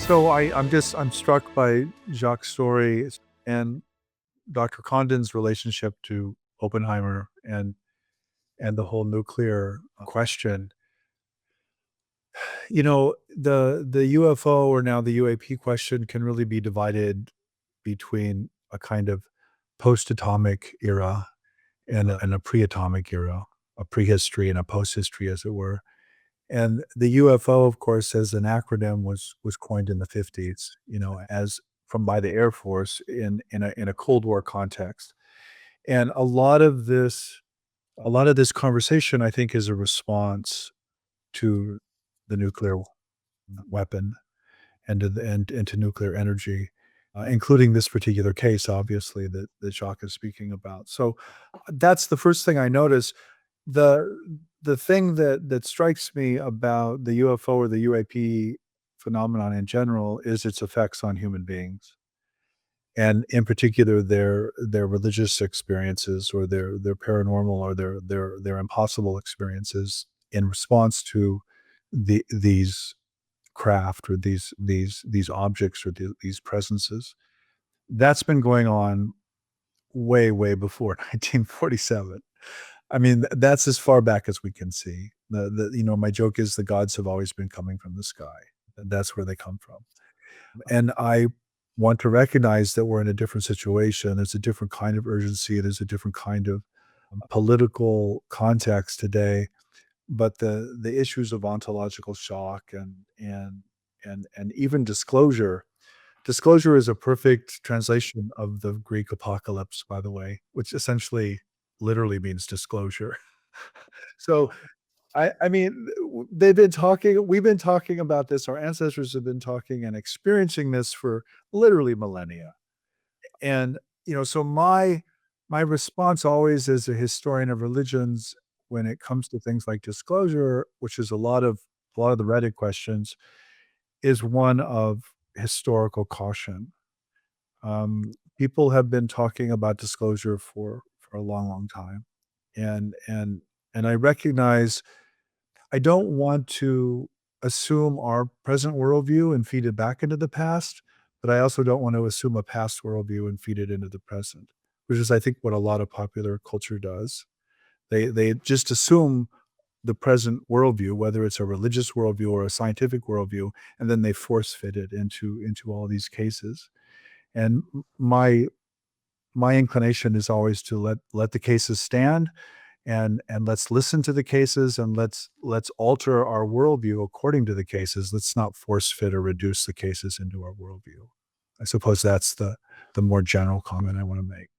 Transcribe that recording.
I'm struck by Jacques' story and Dr. Condon's relationship to Oppenheimer and the whole nuclear question. The UFO, or now the UAP question, can really be divided between a kind of post-atomic era and a pre-atomic era, a prehistory and a post-history, as it were. And the UFO, of course, as an acronym, was coined in the 50s, as from by the Air Force in a Cold War context. And a lot of this conversation, I think, is a response to the nuclear weapon and to nuclear energy, including this particular case, obviously, that Jacques is speaking about. So that's the first thing I notice. The the thing that strikes me about the UFO or the UAP phenomenon in general is its effects on human beings, and in particular, their religious experiences or their paranormal or their impossible experiences in response to these craft or these objects or these presences. That's been going on way, way before 1947. I mean, that's as far back as we can see. My joke is the gods have always been coming from the sky. That's where they come from. And I want to recognize that we're in a different situation. There's a different kind of urgency. There's a different kind of political context today. But the issues of ontological shock and even disclosure. Disclosure is a perfect translation of the Greek apocalypse, by the way, which essentially literally means disclosure. So, I mean, we've been talking about this, our ancestors have been talking and experiencing this for literally millennia. And, so my response always as a historian of religions when it comes to things like disclosure, which is a lot of the Reddit questions, is one of historical caution. People have been talking about disclosure for a long, long time, and I recognize I don't want to assume our present worldview and feed it back into the past, but I also don't want to assume a past worldview and feed it into the present, which is, I think, what a lot of popular culture does. They just assume the present worldview, whether it's a religious worldview or a scientific worldview, and then they force fit it into all these cases. And my inclination is always to let the cases stand, and let's listen to the cases, and let's alter our worldview according to the cases. Let's not force fit or reduce the cases into our worldview. I suppose that's the more general comment I want to make.